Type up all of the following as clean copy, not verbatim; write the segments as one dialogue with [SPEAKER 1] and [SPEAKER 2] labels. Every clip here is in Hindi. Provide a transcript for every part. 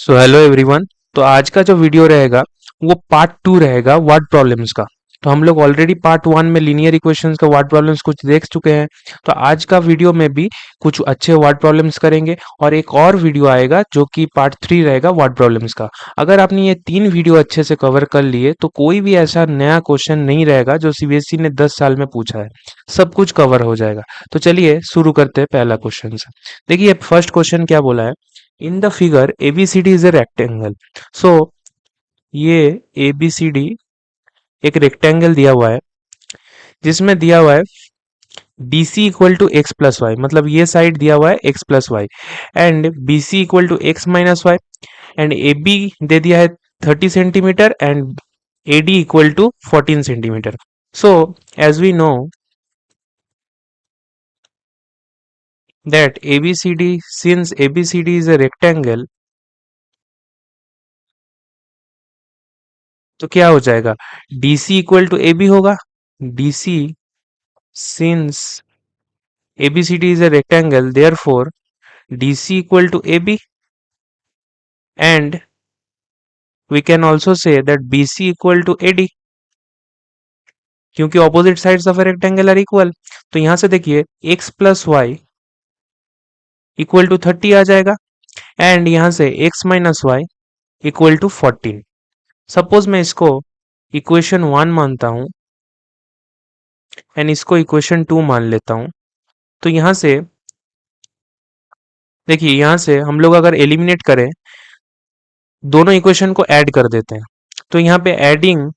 [SPEAKER 1] So hello everyone. तो आज का जो वीडियो रहेगा वो पार्ट टू रहेगा वर्ड प्रॉब्लम्स का। तो हम लोग ऑलरेडी पार्ट वन में लीनियर इक्वेशंस का वर्ड प्रॉब्लम्स कुछ देख चुके हैं। तो आज का वीडियो में भी कुछ अच्छे वर्ड प्रॉब्लम्स करेंगे और एक और वीडियो आएगा जो कि पार्ट थ्री रहेगा वर्ड प्रॉब्लम्स का। अगर आपने ये तीन वीडियो अच्छे से कवर कर लिए तो कोई भी ऐसा नया क्वेश्चन नहीं रहेगा जो सीबीएसई ने 10 साल में पूछा है, सब कुछ कवर हो जाएगा। तो चलिए शुरू करते हैं पहला क्वेश्चन से। देखिए फर्स्ट क्वेश्चन क्या बोला है। In the figure ABCD is a rectangle. So ये ABCD एक रेक्टेंगल दिया हुआ है जिसमें दिया हुआ है BC equal to x plus y, मतलब ये साइड दिया हुआ है x plus y and BC equal to x minus y and AB दे दिया है 30 centimetre and AD equal to 14 centimetre. So as we know that ABCD, since ABCD is a rectangle, तो क्या हो जाएगा DC इक्वल टू AB होगा। DC since ABCD is a rectangle, therefore DC equal to AB, and we can also say that BC equal to AD, क्योंकि opposite sides of a rectangle are equal. तो यहां से देखिए x plus y equal to 30 आ जाएगा एंड यहां से x minus y equal to 14। Suppose मैं इसको इक्वेशन वन मानता हूं एंड इसको इक्वेशन टू मान लेता हूं। तो यहां से देखिए यहां से हम लोग अगर एलिमिनेट करें दोनों इक्वेशन को ऐड कर देते हैं। तो यहाँ पे adding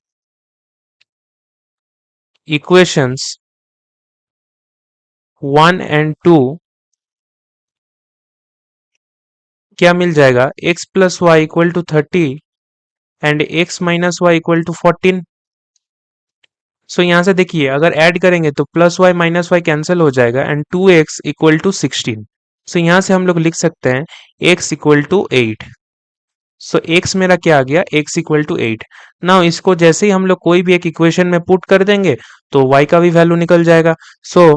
[SPEAKER 1] equations one and two क्या मिल जाएगा, x plus y equal to 30 and x minus y equal to 14। So यहाँ से देखिए अगर ऐड करेंगे तो plus y minus y cancel हो जाएगा एंड 2x इक्वल टू 16। सो यहाँ से हम लोग लिख सकते हैं x equal to 8। So x मेरा क्या आ गया, x इक्वल टू 8। नाउ इसको जैसे ही हम लोग कोई भी एक इक्वेशन में पुट कर देंगे तो y का भी वैल्यू निकल जाएगा। So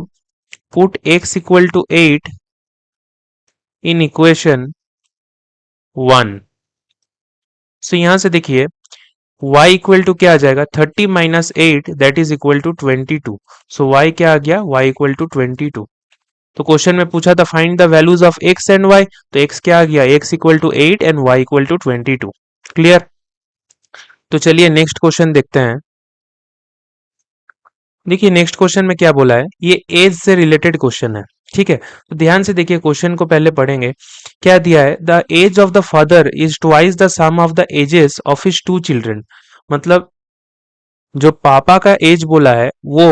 [SPEAKER 1] put x equal to 8 in equation one. So यहां से देखिए y इक्वल टू क्या आ जाएगा, 30 minus 8 that is equal to 22। So y क्या आ गया, y इक्वल टू 22। तो क्वेश्चन में पूछा था find the values of x and y, तो x क्या आ गया, x equal to 8 and y equal to 22। Clear. तो चलिए नेक्स्ट क्वेश्चन देखते हैं। देखिए नेक्स्ट क्वेश्चन में क्या बोला है, ये एज से रिलेटेड क्वेश्चन है। ठीक है, तो ध्यान से देखिए क्वेश्चन को पहले पढ़ेंगे। क्या दिया है, the age of the father is twice the sum of the ages of his two children. मतलब जो पापा का एज बोला है वो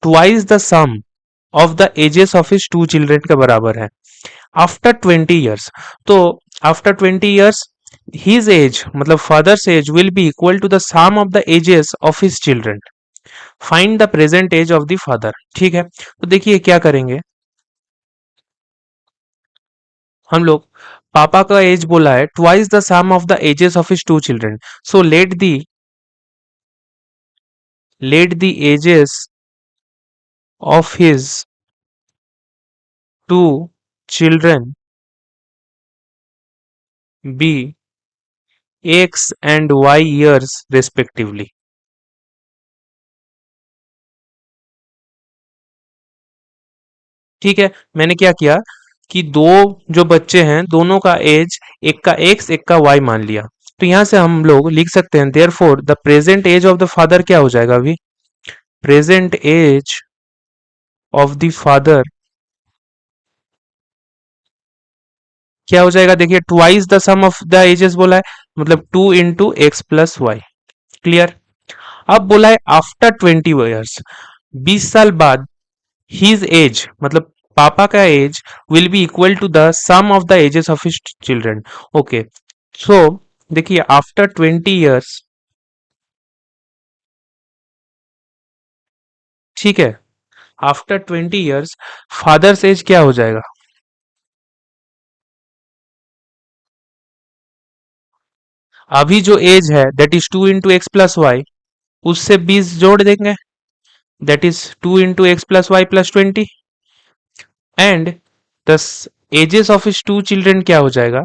[SPEAKER 1] twice the sum of the ages of his two children के बराबर है आफ्टर 20 ईयर्स। तो आफ्टर 20 ईयर्स हिज एज मतलब father's age will be equal to the sum of the ages of his children. Find the present age of the father. ठीक है, तो देखिए क्या करेंगे हम लोग। पापा का एज बोला है twice the sum of the ages of his two children. So let the ages of his two children be x and y years respectively। ठीक है, मैंने क्या किया कि दो जो बच्चे हैं दोनों का एज एक का x एक का y मान लिया। तो यहां से हम लोग लिख सकते हैं therefore the present age of the father क्या हो जाएगा, अभी present age of the father क्या हो जाएगा, देखिए twice the sum of the ages बोला है मतलब 2 into x plus y. Clear. अब बोला है आफ्टर 20 ईयर्स, 20 साल बाद हिज एज मतलब पापा का age will be equal to the sum of the ages of his children. Okay, so देखिए आफ्टर 20 ईयर्स, ठीक है, आफ्टर 20 ईयर्स फादर्स एज क्या हो जाएगा, अभी जो एज है that is 2 into x plus y, उससे 20 जोड़ देंगे that is 2 into x plus y plus 20 and the ages of his two children क्या हो जाएगा,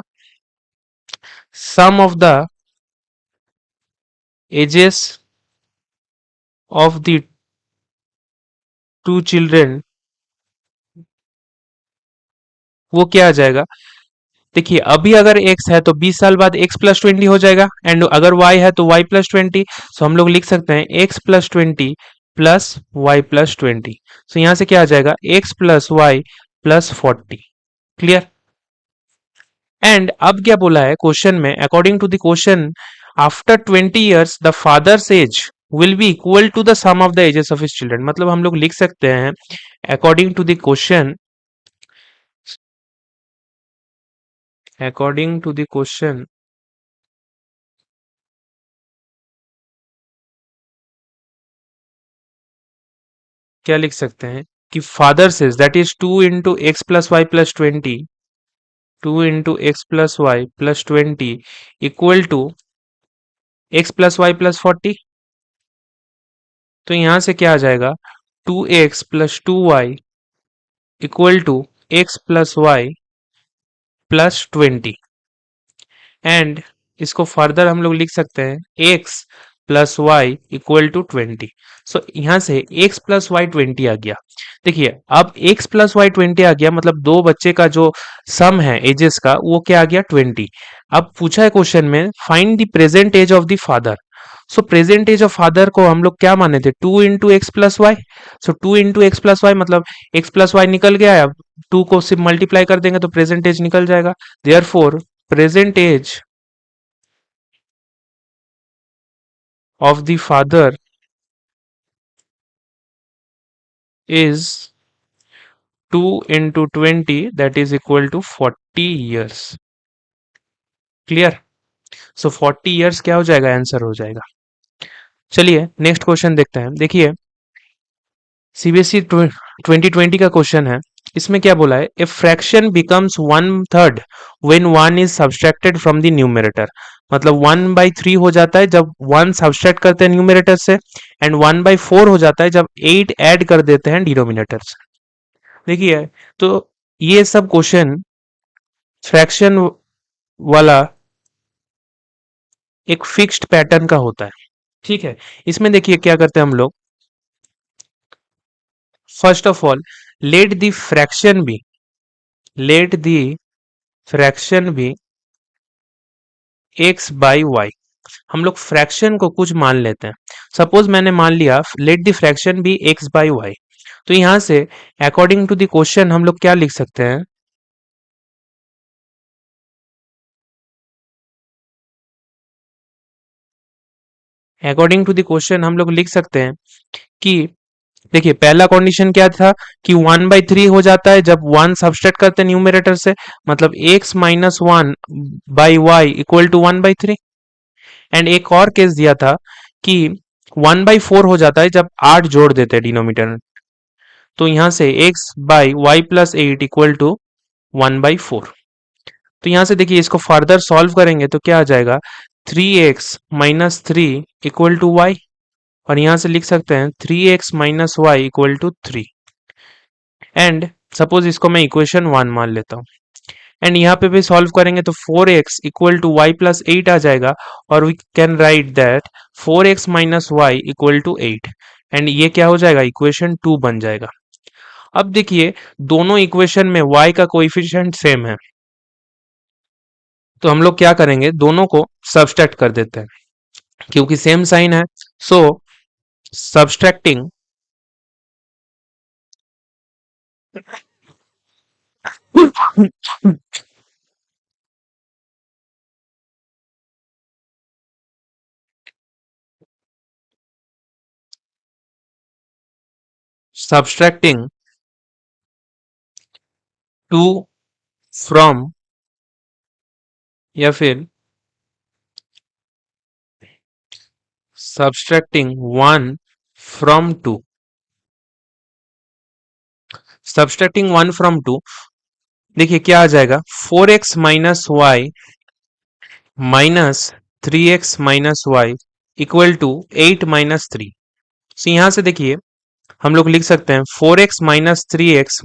[SPEAKER 1] sum of the ages of the two children, वो क्या आ जाएगा? देखिए अभी अगर x है तो 20 साल बाद x प्लस 20 हो जाएगा, एंड अगर y है तो y प्लस 20। सो हम लोग लिख सकते हैं x plus 20 plus y plus 20। So यहां से क्या आ जाएगा? x plus y plus 40। Clear? And अब क्या बोला है क्वेश्चन में, according to the question, after 20 years the father's age will be equal to the sum of the ages of his children. मतलब हम लोग लिख सकते हैं according to the question, according to the question क्या लिख सकते हैं कि father says that is 2 into x plus y plus 20, 2 into x plus y plus 20 equal to x plus y plus 40। तो यहां से क्या आ जाएगा? 2x plus 2y equal to x plus y plus 20। And इसको फर्दर हम लोग लिख सकते हैं x plus y equal to 20। So यहां से x प्लस वाई 20 आ गया। देखिए अब x प्लस वाई 20 आ गया, मतलब दो बच्चे का जो सम है एजेस का वो क्या आ गया? 20। अब पूछा है क्वेश्चन में find the present age of the father. So present age of father को हम लोग क्या माने थे? 2 into x plus y। सो 2 into x plus y मतलब x प्लस वाई निकल गया है, अब 2 को सिर्फ मल्टीप्लाई कर देंगे तो प्रेजेंट एज निकल जाएगा। Therefore present age of the father is 2 into 20, that is equal to 40 years। Clear? So 40 years क्या हो जाएगा? आंसर हो जाएगा। चलिए नेक्स्ट क्वेश्चन देखते हैं। देखिए सीबीएसई 2020 का क्वेश्चन है। इसमें क्या बोला है? A fraction becomes 1/3 when 1 is subtracted from the numerator. मतलब 1/3 हो जाता है जब 1 सब्सट्रैक्ट करते हैं न्यूमरेटर से, एंड 1/4 हो जाता है जब 8 ऐड कर देते हैं डिनोमिनेटर से। देखिए तो ये सब क्वेश्चन फ्रैक्शन वाला एक फिक्स्ड पैटर्न का होता है। ठीक है, इसमें देखिए क्या करते हैं हम लोग। First of all let the fraction be, let the fraction be x by y. हम लोग फ्रैक्शन को कुछ मान लेते हैं। सपोज मैंने मान लिया let the fraction be x by y. तो यहां से अकॉर्डिंग टू द क्वेश्चन हम लोग क्या लिख सकते हैं? अकॉर्डिंग टू द क्वेश्चन हम लोग लिख सकते हैं कि देखिए पहला कंडीशन क्या था कि 1/3 हो जाता है जब 1 सब्सट्रैक्ट करते हैं न्यूमरेटर से, मतलब x minus 1/y equal to 1/3। एंड एक और केस दिया था कि 1/4 हो जाता है जब 8 जोड़ देते हैं डिनोमिनेटर में। तो यहां से x by y plus 8 equal to 1/4। तो यहां से देखिए इसको फर्दर सॉल्व करेंगे तो क्या आ जाएगा? 3x - 3 इक्वल टू वाई, और यहां से लिख सकते हैं 3x - y equal to 3। And suppose इसको मैं इक्वेशन 1 मान लेता हूँ, एंड यहाँ पे भी सॉल्व करेंगे तो 4x equal to y plus 8 आ जाएगा, और we can write that 4x - y equal to 8। And ये क्या हो जाएगा? इक्वेशन 2 बन जाएगा। अब देखिए दोनों इक्वेशन में y का कोएफिशिएंट सेम है, तो हम लोग क्या करेंगे? दोनों को सब्सट्रैक्ट कर देते हैं क्योंकि सेम साइन है। सो सब्सट्रैक्टिंग सब्सट्रैक्टिंग 2 फ्रॉम, या फिर सब्सट्रैक्टिंग 1 फ्रॉम 2, सब्सट्रैक्टिंग 1 फ्रॉम 2, देखिए क्या आ जाएगा? 4x - y -3x - y equal to 8 - 3। So यहां से देखिए हम लोग लिख सकते हैं 4x - 3x -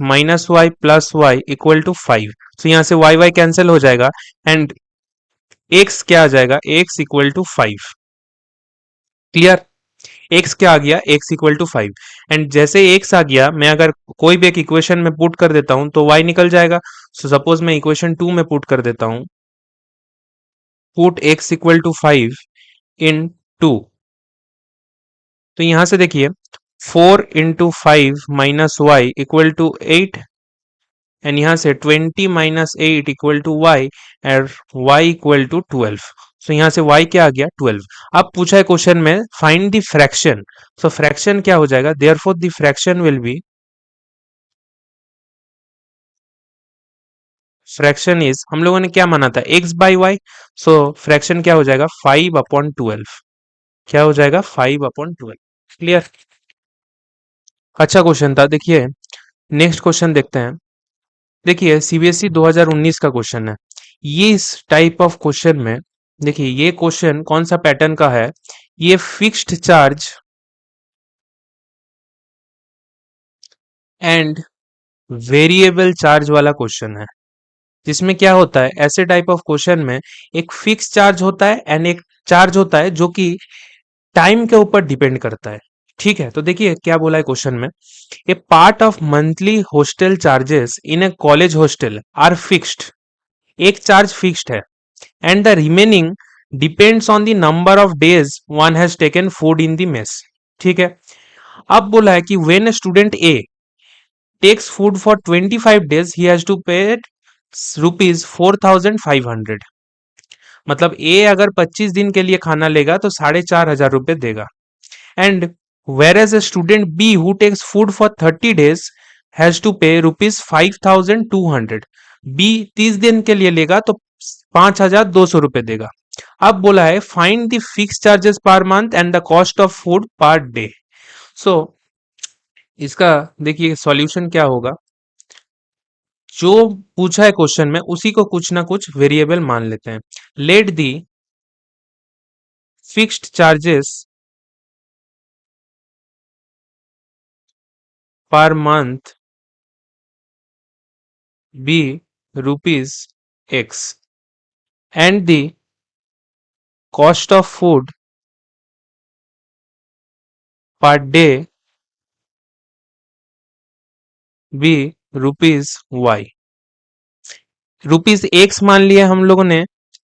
[SPEAKER 1] y plus y equal to 5। So यहां से y y कैंसिल हो जाएगा, एंड एक्स क्या आ जाएगा, x equal to 5। Clear? X क्या आ गया, एक्स इक्वल टू 5। एंड जैसे एक्स आ गया, मैं अगर कोई भी एक इक्वेशन में पुट कर देता हूं तो वाई निकल जाएगा। सो सपोज मैं इक्वेशन 2 में पुट कर देता हूं, पुट एक्स इक्वल टू 5 इन 2। तो यहां से देखिए 4 into 5 - y = 8, एंड यहां से 20 - 8 = y, एंड y = 12। सो यहां से y क्या आ गया, 12। अब पूछा है क्वेश्चन में find the fraction. So fraction क्या हो जाएगा, therefore the fraction will be, fraction is, हम लोगों ने क्या माना था, x by y. So fraction क्या हो जाएगा, 5/12। क्या हो जाएगा, 5/12। क्लियर? अच्छा क्वेश्चन था। देखिए नेक्स्ट क्वेश्चन देखते हैं। देखिए सीबीएसई 2019 का क्वेश्चन है। ये इस टाइप ऑफ क्वेश्चन में, देखिए ये क्वेश्चन कौन सा पैटर्न का है, ये fixed charge and variable charge वाला क्वेश्चन है। जिसमें क्या होता है, ऐसे टाइप ऑफ क्वेश्चन में एक फिक्स चार्ज होता है एंड एक चार्ज होता है जो कि टाइम के ऊपर डिपेंड करता है। ठीक है, तो देखिए क्या बोला है क्वेश्चन में, a part of monthly hostel charges in a college hostel are fixed. एक चार्ज फिक्स्ड है and the remaining depends on the number of days one has taken food in the mess. ठीक है, अब बोला है कि when a student a takes food for 25 days he has to pay ₹4,500। मतलब ए अगर 25 दिन के लिए खाना लेगा तो 4,500 रुपए देगा। And whereas a student B who takes food for 30 days has to pay ₹5,200। B 30 दिन के लिए लेगा तो 5,200 रुपए देगा। अब बोला है find the fix charges per month and the cost of food per day. So इसका देखिए सॉल्यूशन क्या होगा, जो पूछा है क्वेश्चन में उसी को कुछ ना कुछ वेरिएबल मान लेते हैं। Let the fixed charges per month be ₹X and the cost of food per day be ₹Y। ₹X मान लिया हम लोगों ने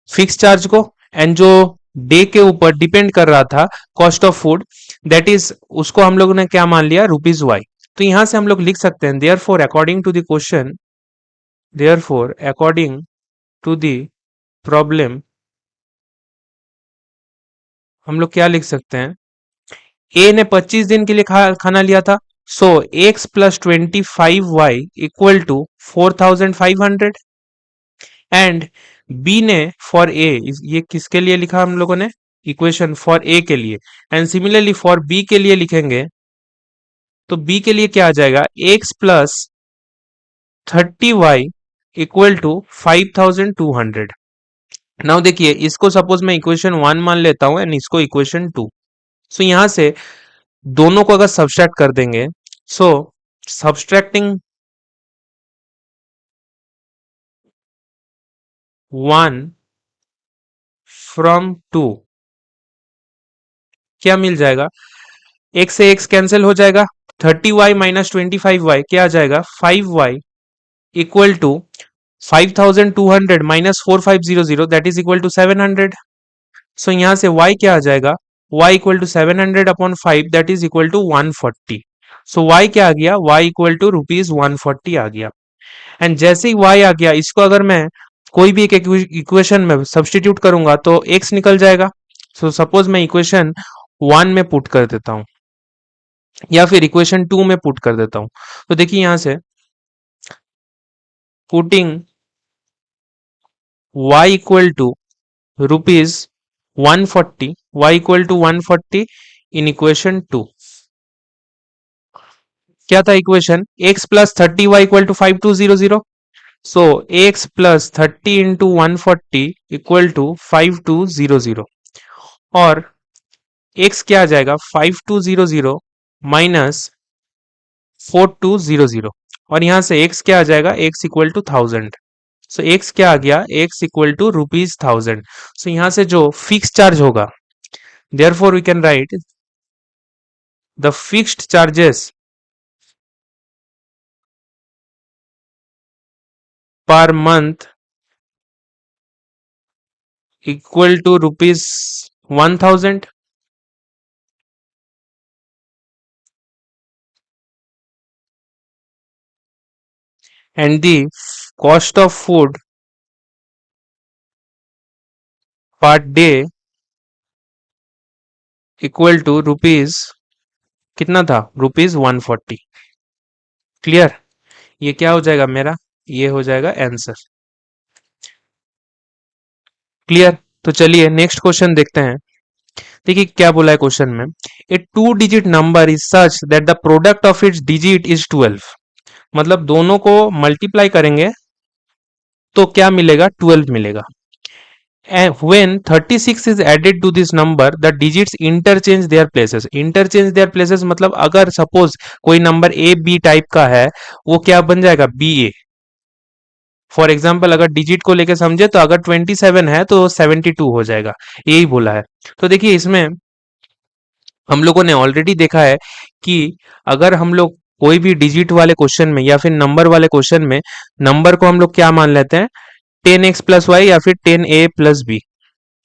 [SPEAKER 1] फिक्स चार्ज को, एंड जो डे के ऊपर डिपेंड कर रहा था cost of food, that is उसको हम लोगों ने क्या मान लिया, ₹Y। तो यहां से हम लोग लिख सकते हैं therefore according to the question, therefore according to the problem, हम लोग क्या लिख सकते हैं, ए ने 25 दिन के लिए खाना लिया था। So x plus 25y equal to 4,500। And B ने फॉर ए, ये किसके लिए लिखा हम लोगों ने, इक्वेशन फॉर ए के लिए। एंड सिमिलरली फॉर बी के लिए लिखेंगे तो बी के लिए क्या आ जाएगा, x plus 30y equal to 5,200। Now देखिए इसको सपोज मैं इक्वेशन 1 मान लेता हूं एंड इसको इक्वेशन 2। सो यहां से दोनों को अगर सब्सट्रैक्ट कर देंगे, सो सब्सट्रैक्टिंग 1 फ्रॉम 2 क्या मिल जाएगा, x से x कैंसिल हो जाएगा, 30y - 25y क्या आ जाएगा, 5y equal to 5,200 - 4,500 that is equal to 700। So यहां से y क्या आ जाएगा, y equal to 700/5 that is equal to 140। So y क्या आ गया, y इक्वल टू ₹140 आ गया। एंड जैसे ही y आ गया, इसको अगर मैं कोई भी एक इक्वेशन में सब्सटीट्यूट करूंगा तो x निकल जाएगा। सो सपोज मैं इक्वेशन 1 में पुट कर देता हूं या फिर इक्वेशन 2 में पुट कर देता हूं। तो देखिए यहां से putting y equal to ₹140, y equal to 140 in equation 2। क्या था equation, x plus 30y equal to 5,200। So x plus 30 into 140 equal to 5,200, और x क्या आ जाएगा, 5,200 माइनस 4,200, और यहां से x क्या आ जाएगा, x equal to 1000। So x क्या आ गया, एक्स इक्वल टू ₹1000। सो यहां से जो फिक्स चार्ज होगा, therefore we can write the fixed charges per month equal to ₹1000, and the cost of food per day equal to rupees, कितना था, ₹140। क्लियर, ये क्या हो जाएगा मेरा, ये हो जाएगा आंसर। क्लियर, तो चलिए नेक्स्ट क्वेश्चन देखते हैं। देखिए क्या बोला है क्वेश्चन में, ए 2 digit number is such that the product of its digit is 12। मतलब दोनों को मल्टीप्लाई करेंगे तो क्या मिलेगा, 12 मिलेगा। And when 36 is added to this number, the digits interchange their places। interchange their places मतलब अगर सपोज कोई नंबर ए बी टाइप का है, वो क्या बन जाएगा, बी ए। फॉर एग्जाम्पल अगर डिजिट को लेकर समझे तो अगर 27 है तो 72 हो जाएगा, यही बोला है। तो देखिए इसमें हम लोगों ने ऑलरेडी देखा है कि अगर हम लोग कोई भी डिजिट वाले क्वेश्चन में या फिर नंबर वाले क्वेश्चन में नंबर को हम लोग क्या मान लेते हैं, 10x प्लस वाई या फिर 10a प्लस बी।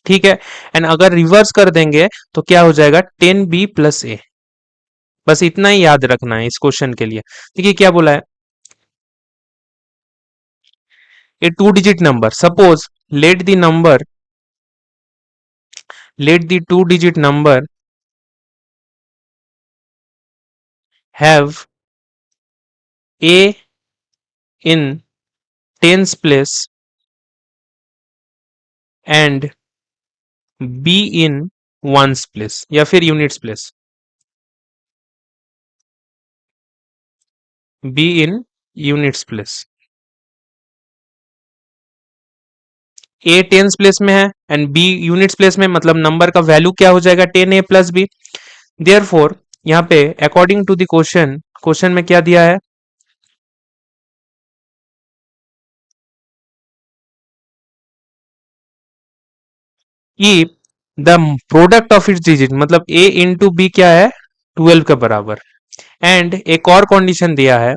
[SPEAKER 1] ठीक है, एंड अगर रिवर्स कर देंगे तो क्या हो जाएगा, 10b प्लस ए। बस इतना ही याद रखना है इस क्वेश्चन के लिए। देखिए क्या बोला है, ए 2 digit number, suppose let the number, let the 2 digit number have a in tens place and b in ones place या फिर units place, b in units place. A tens place में है एंड बी यूनिट्स प्लेस में, मतलब नंबर का वैल्यू क्या हो जाएगा, 10a प्लस बी। देयरफॉर यहाँ पे according to the question, question में क्या दिया है कि the product of its digit, मतलब a इंटू बी क्या है, 12 के बराबर। एंड एक और कंडीशन दिया है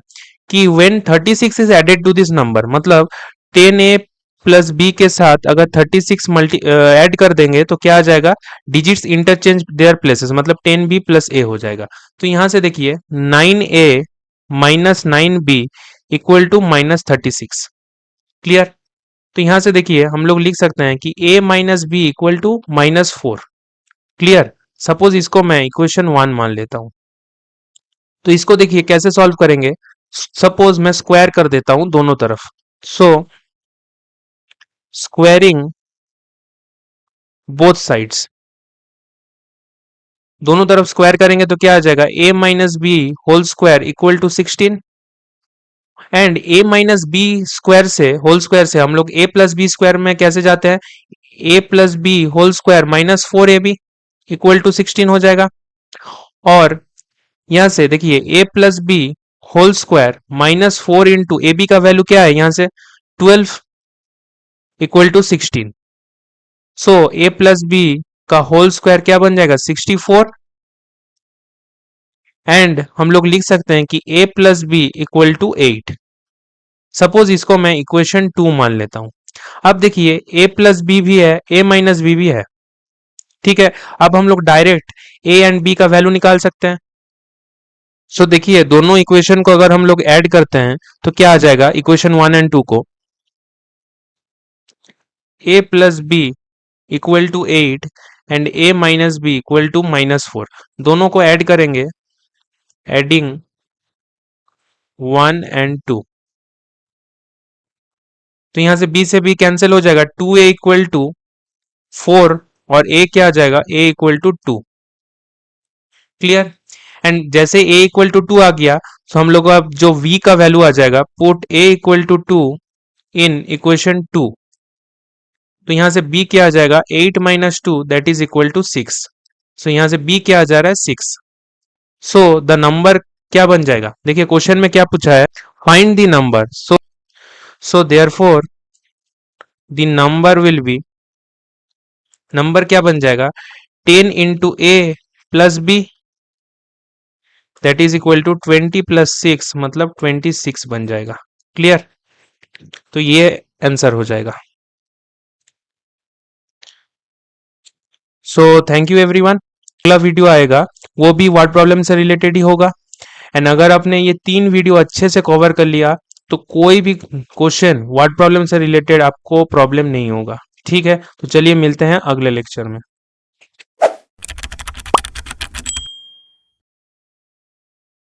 [SPEAKER 1] कि when 36 is added to this number, मतलब 10a प्लस बी के साथ अगर 36 मल्टी ऐड कर देंगे तो क्या आ जाएगा, डिजिट्स इंटरचेंज देयर प्लेसेस, मतलब 10b प्लस ए हो जाएगा। तो यहां से देखिए 9a minus 9b equal to -36। Clear, तो यहां से देखिए हम लोग लिख सकते हैं कि a minus b equal to -4। Clear, suppose इसको मैं इक्वेशन 1 मान लेता हूं। तो इसको देखिए कैसे सॉल्व करेंगे, सपोज मैं स्क्वायर कर देता हूं दोनों तरफ। सो स्क्वायरिंग बोथ साइड्स, दोनों तरफ स्क्वायर करेंगे तो क्या आ जाएगा, a minus b whole square equal to 16। And a minus b square से होल स्क्वायर से हम लोग a प्लस बी स्क्वायर में कैसे जाते हैं, a plus b whole square minus 4ab equal to 16 हो जाएगा। और यहां से देखिए a plus b whole square -4 into a b का वैल्यू क्या है, यहां से 12 equal to 16। So a plus b का होल स्क्वायर क्या बन जाएगा, 64। एंड हम लोग लिख सकते हैं कि a plus b equal to 8। Suppose इसको मैं इक्वेशन 2 मान लेता हूं। अब देखिए a प्लस बी भी है, a माइनस बी भी है। ठीक है, अब हम लोग डायरेक्ट a एंड b का वैल्यू निकाल सकते हैं। सो देखिए दोनों इक्वेशन को अगर हम लोग ऐड करते हैं तो क्या आ जाएगा, इक्वेशन 1 एंड 2 को, a plus b equal to 8 and a minus b equal to -4, दोनों को ऐड करेंगे, एडिंग 1 एंड 2। तो यहां से b से b कैंसिल हो जाएगा, 2a इक्वल टू 4 और a क्या आ जाएगा, a equal to 2। Clear, and जैसे a इक्वल टू 2 आ गया तो हम लोग अब जो v का वैल्यू आ जाएगा, put a equal to 2 in equation 2। तो यहां से b क्या आ जाएगा, 8 minus 2 that is equal to 6। So यहां से b क्या आ जा रहा है, 6। सो द नंबर क्या बन जाएगा, देखिए क्वेश्चन में क्या पूछा है, find the number. So therefore the number will be, number क्या बन जाएगा 10 into a plus b, that is equal to 20 plus 6 मतलब 26 बन जाएगा। क्लियर? तो ये आंसर हो जाएगा। So thank you everyone. अगला वीडियो आएगा वो भी वर्ड प्रॉब्लम से रिलेटेड ही होगा। एंड अगर आपने ये 3 वीडियो अच्छे से कवर कर लिया तो कोई भी क्वेश्चन वर्ड प्रॉब्लम से रिलेटेड आपको प्रॉब्लम नहीं होगा। ठीक है, तो चलिए मिलते हैं अगले लेक्चर में।